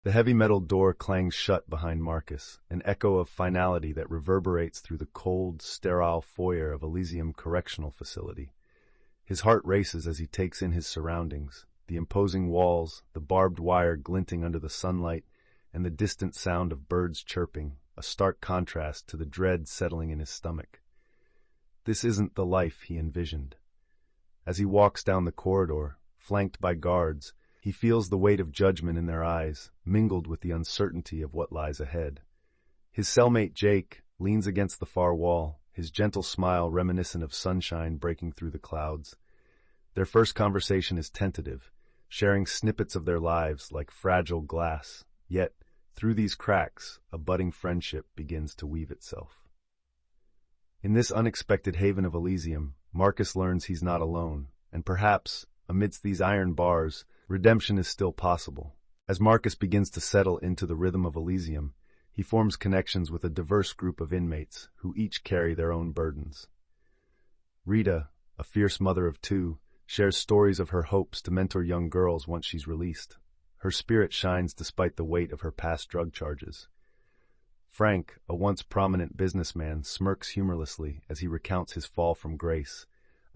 The heavy metal door clangs shut behind Marcus, an echo of finality that reverberates through the cold, sterile foyer of Elysium Correctional Facility. His heart races as he takes in his surroundings, the imposing walls, the barbed wire glinting under the sunlight, and the distant sound of birds chirping, a stark contrast to the dread settling in his stomach. This isn't the life he envisioned. As he walks down the corridor, flanked by guards, he feels the weight of judgment in their eyes, mingled with the uncertainty of what lies ahead. His cellmate Jake leans against the far wall, his gentle smile reminiscent of sunshine breaking through the clouds. Their first conversation is tentative, sharing snippets of their lives like fragile glass, yet, through these cracks, a budding friendship begins to weave itself. In this unexpected haven of Elysium, Marcus learns he's not alone, and perhaps, amidst these iron bars, redemption is still possible. As Marcus begins to settle into the rhythm of Elysium, he forms connections with a diverse group of inmates who each carry their own burdens. Rita, a fierce mother of two, shares stories of her hopes to mentor young girls once she's released. Her spirit shines despite the weight of her past drug charges. Frank, a once prominent businessman, smirks humorlessly as he recounts his fall from grace,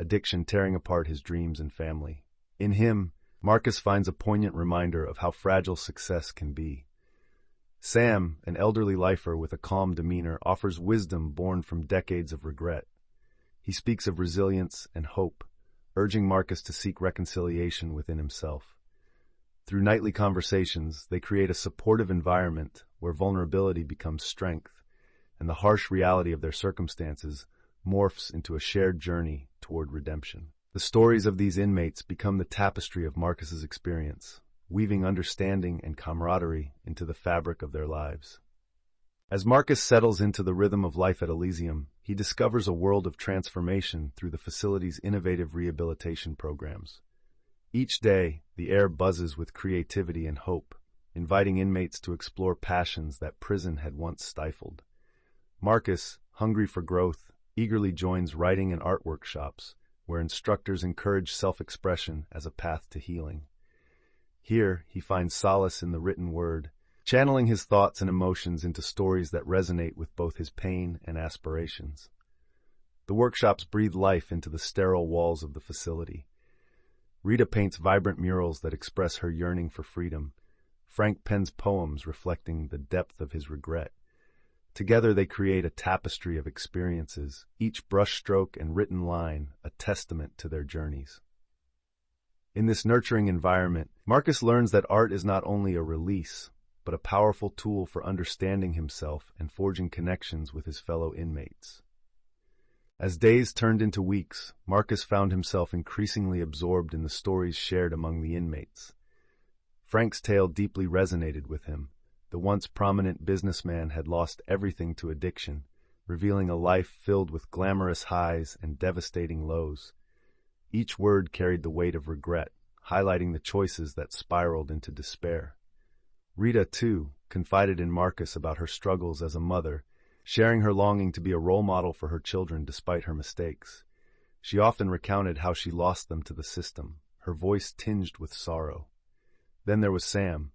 addiction tearing apart his dreams and family. In him, Marcus finds a poignant reminder of how fragile success can be. Sam, an elderly lifer with a calm demeanor, offers wisdom born from decades of regret. He speaks of resilience and hope, urging Marcus to seek reconciliation within himself. Through nightly conversations, they create a supportive environment where vulnerability becomes strength, and the harsh reality of their circumstances morphs into a shared journey toward redemption. The stories of these inmates become the tapestry of Marcus's experience, weaving understanding and camaraderie into the fabric of their lives. As Marcus settles into the rhythm of life at Elysium, he discovers a world of transformation through the facility's innovative rehabilitation programs. Each day, the air buzzes with creativity and hope, inviting inmates to explore passions that prison had once stifled. Marcus, hungry for growth, eagerly joins writing and art workshops, where instructors encourage self-expression as a path to healing. Here, he finds solace in the written word, channeling his thoughts and emotions into stories that resonate with both his pain and aspirations. The workshops breathe life into the sterile walls of the facility. Rita paints vibrant murals that express her yearning for freedom. Frank pens poems reflecting the depth of his regret. Together they create a tapestry of experiences, each brushstroke and written line a testament to their journeys. In this nurturing environment, Marcus learns that art is not only a release, but a powerful tool for understanding himself and forging connections with his fellow inmates. As days turned into weeks, Marcus found himself increasingly absorbed in the stories shared among the inmates. Frank's tale deeply resonated with him. The once prominent businessman had lost everything to addiction, revealing a life filled with glamorous highs and devastating lows. Each word carried the weight of regret, highlighting the choices that spiraled into despair. Rita, too, confided in Marcus about her struggles as a mother, sharing her longing to be a role model for her children despite her mistakes. She often recounted how she lost them to the system, her voice tinged with sorrow. Then there was Sam,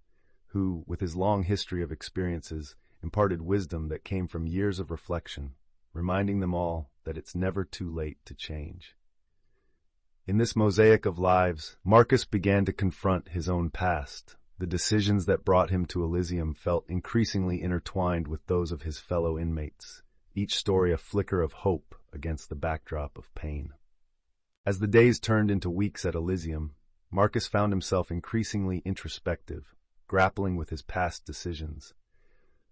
who, with his long history of experiences, imparted wisdom that came from years of reflection, reminding them all that it's never too late to change. In this mosaic of lives, Marcus began to confront his own past. The decisions that brought him to Elysium felt increasingly intertwined with those of his fellow inmates, each story a flicker of hope against the backdrop of pain. As the days turned into weeks at Elysium, Marcus found himself increasingly introspective, grappling with his past decisions.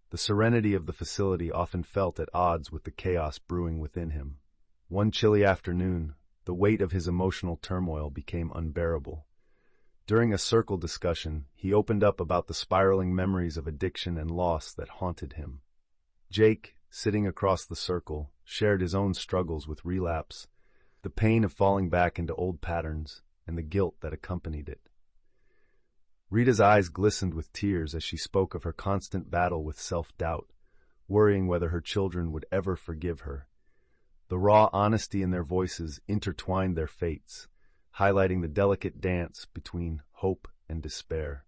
The serenity of the facility often felt at odds with the chaos brewing within him. One chilly afternoon, the weight of his emotional turmoil became unbearable. During a circle discussion, he opened up about the spiraling memories of addiction and loss that haunted him. Jake, sitting across the circle, shared his own struggles with relapse, the pain of falling back into old patterns, and the guilt that accompanied it. Rita's eyes glistened with tears as she spoke of her constant battle with self-doubt, worrying whether her children would ever forgive her. The raw honesty in their voices intertwined their fates, highlighting the delicate dance between hope and despair.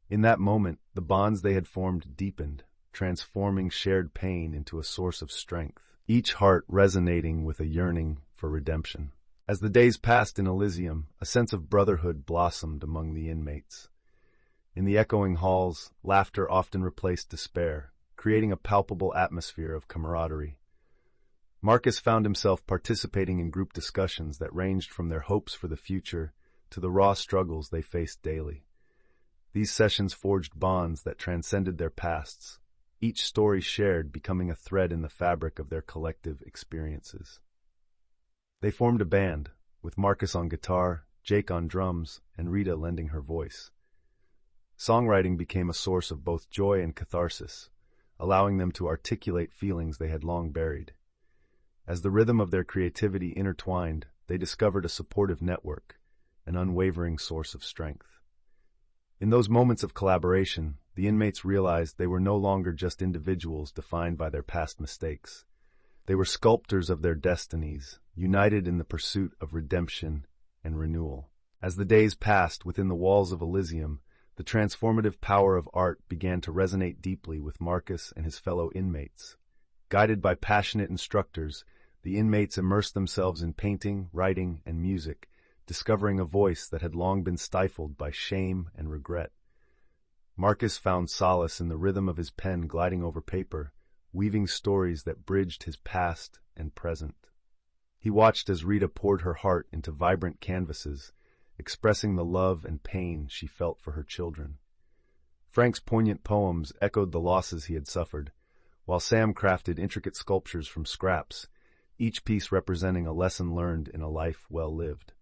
In that moment, the bonds they had formed deepened, transforming shared pain into a source of strength, each heart resonating with a yearning for redemption. As the days passed in Elysium, a sense of brotherhood blossomed among the inmates. In the echoing halls, laughter often replaced despair, creating a palpable atmosphere of camaraderie. Marcus found himself participating in group discussions that ranged from their hopes for the future to the raw struggles they faced daily. These sessions forged bonds that transcended their pasts, each story shared becoming a thread in the fabric of their collective experiences. They formed a band, with Marcus on guitar, Jake on drums, and Rita lending her voice. Songwriting became a source of both joy and catharsis, allowing them to articulate feelings they had long buried. As the rhythm of their creativity intertwined, they discovered a supportive network, an unwavering source of strength. In those moments of collaboration, the inmates realized they were no longer just individuals defined by their past mistakes. They were sculptors of their destinies, united in the pursuit of redemption and renewal. As the days passed within the walls of Elysium, the transformative power of art began to resonate deeply with Marcus and his fellow inmates. Guided by passionate instructors, the inmates immersed themselves in painting, writing, and music, discovering a voice that had long been stifled by shame and regret. Marcus found solace in the rhythm of his pen gliding over paper, weaving stories that bridged his past and present. He watched as Rita poured her heart into vibrant canvases, expressing the love and pain she felt for her children. Frank's poignant poems echoed the losses he had suffered, while Sam crafted intricate sculptures from scraps, each piece representing a lesson learned in a life well lived.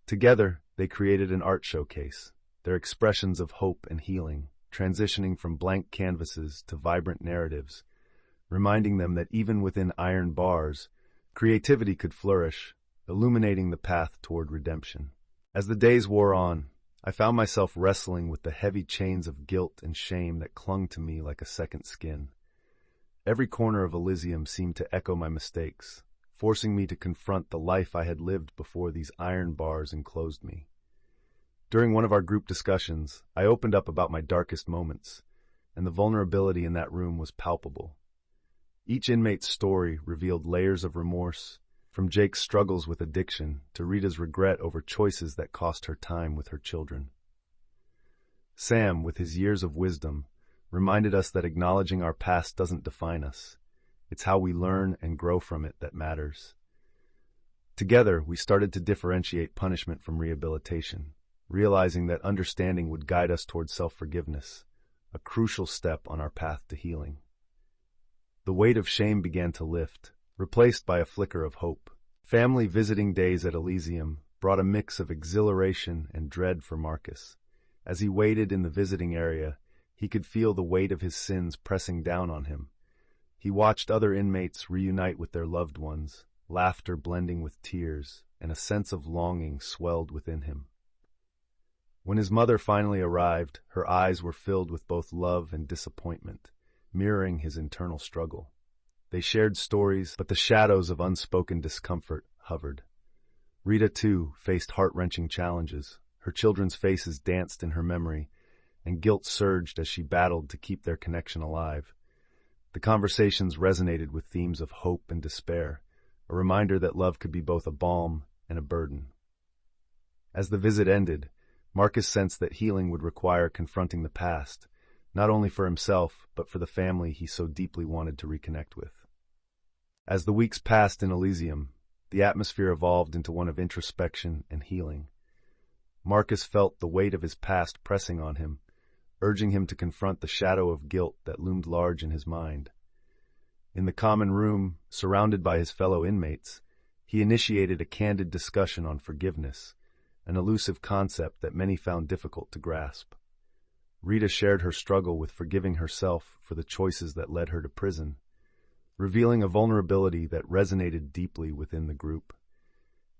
Together, they created an art showcase, their expressions of hope and healing, transitioning from blank canvases to vibrant narratives, reminding them that even within iron bars, creativity could flourish, illuminating the path toward redemption. As the days wore on, I found myself wrestling with the heavy chains of guilt and shame that clung to me like a second skin. Every corner of Elysium seemed to echo my mistakes, forcing me to confront the life I had lived before these iron bars enclosed me. During one of our group discussions, I opened up about my darkest moments, and the vulnerability in that room was palpable. Each inmate's story revealed layers of remorse, from Jake's struggles with addiction to Rita's regret over choices that cost her time with her children. Sam, with his years of wisdom, reminded us that acknowledging our past doesn't define us. It's how we learn and grow from it that matters. Together, we started to differentiate punishment from rehabilitation, realizing that understanding would guide us towards self-forgiveness, a crucial step on our path to healing. The weight of shame began to lift, replaced by a flicker of hope. Family visiting days at Elysium brought a mix of exhilaration and dread for Marcus. As he waited in the visiting area, he could feel the weight of his sins pressing down on him. He watched other inmates reunite with their loved ones, laughter blending with tears, and a sense of longing swelled within him. When his mother finally arrived, her eyes were filled with both love and disappointment, mirroring his internal struggle. They shared stories, but the shadows of unspoken discomfort hovered. Rita, too, faced heart-wrenching challenges. Her children's faces danced in her memory, and guilt surged as she battled to keep their connection alive. The conversations resonated with themes of hope and despair, a reminder that love could be both a balm and a burden. As the visit ended, Marcus sensed that healing would require confronting the past, not only for himself, but for the family he so deeply wanted to reconnect with. As the weeks passed in Elysium, the atmosphere evolved into one of introspection and healing. Marcus felt the weight of his past pressing on him, urging him to confront the shadow of guilt that loomed large in his mind. In the common room, surrounded by his fellow inmates, he initiated a candid discussion on forgiveness, an elusive concept that many found difficult to grasp. Rita shared her struggle with forgiving herself for the choices that led her to prison, revealing a vulnerability that resonated deeply within the group.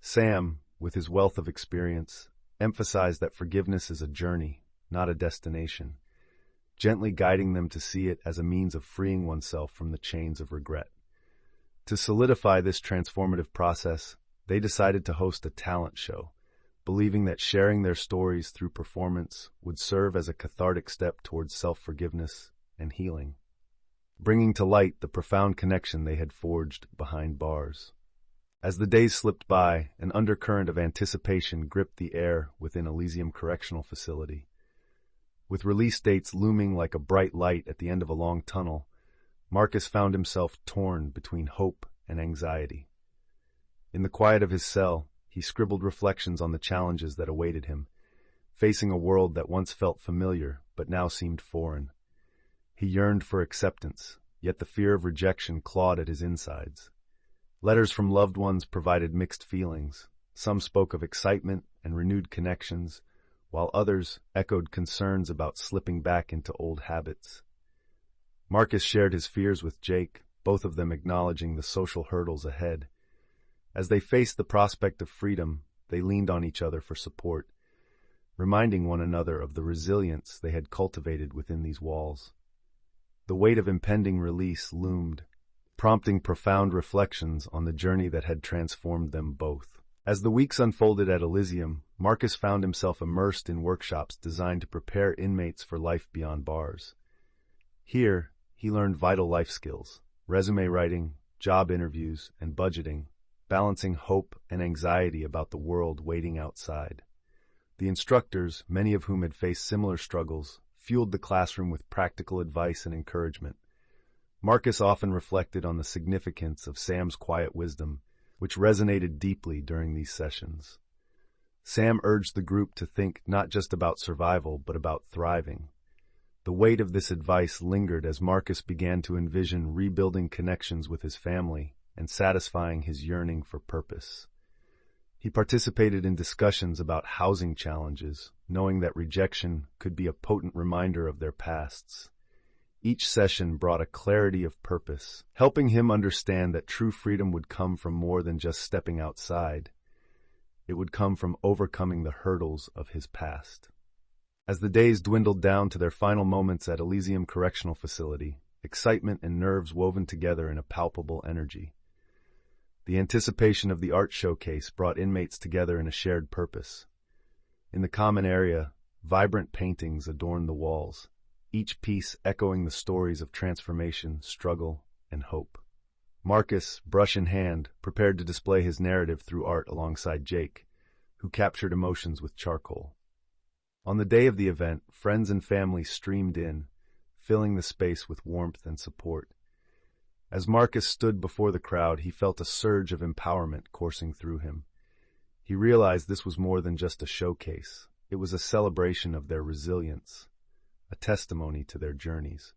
Sam, with his wealth of experience, emphasized that forgiveness is a journey, not a destination, gently guiding them to see it as a means of freeing oneself from the chains of regret. To solidify this transformative process, they decided to host a talent show, believing that sharing their stories through performance would serve as a cathartic step towards self-forgiveness and healing, bringing to light the profound connection they had forged behind bars. As the days slipped by, an undercurrent of anticipation gripped the air within Elysium Correctional Facility. With release dates looming like a bright light at the end of a long tunnel, Marcus found himself torn between hope and anxiety. In the quiet of his cell, he scribbled reflections on the challenges that awaited him, facing a world that once felt familiar but now seemed foreign. He yearned for acceptance, yet the fear of rejection clawed at his insides. Letters from loved ones provided mixed feelings. Some spoke of excitement and renewed connections, while others echoed concerns about slipping back into old habits. Marcus shared his fears with Jake, both of them acknowledging the social hurdles ahead. As they faced the prospect of freedom, they leaned on each other for support, reminding one another of the resilience they had cultivated within these walls. The weight of impending release loomed, prompting profound reflections on the journey that had transformed them both. As the weeks unfolded at Elysium, Marcus found himself immersed in workshops designed to prepare inmates for life beyond bars. Here, he learned vital life skills, resume writing, job interviews, and budgeting, balancing hope and anxiety about the world waiting outside. The instructors, many of whom had faced similar struggles, fueled the classroom with practical advice and encouragement. Marcus often reflected on the significance of Sam's quiet wisdom, which resonated deeply during these sessions. Sam urged the group to think not just about survival, but about thriving. The weight of this advice lingered as Marcus began to envision rebuilding connections with his family and satisfying his yearning for purpose. He participated in discussions about housing challenges, knowing that rejection could be a potent reminder of their pasts. Each session brought a clarity of purpose, helping him understand that true freedom would come from more than just stepping outside. It would come from overcoming the hurdles of his past. As the days dwindled down to their final moments at Elysium Correctional Facility, excitement and nerves woven together in a palpable energy. The anticipation of the art showcase brought inmates together in a shared purpose. In the common area, vibrant paintings adorned the walls, each piece echoing the stories of transformation, struggle, and hope. Marcus, brush in hand, prepared to display his narrative through art alongside Jake, who captured emotions with charcoal. On the day of the event, friends and family streamed in, filling the space with warmth and support. As Marcus stood before the crowd, he felt a surge of empowerment coursing through him. He realized this was more than just a showcase. It was a celebration of their resilience, a testimony to their journeys.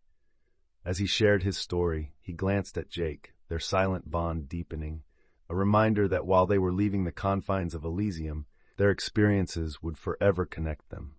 As he shared his story, he glanced at Jake, their silent bond deepening, a reminder that while they were leaving the confines of Elysium, their experiences would forever connect them.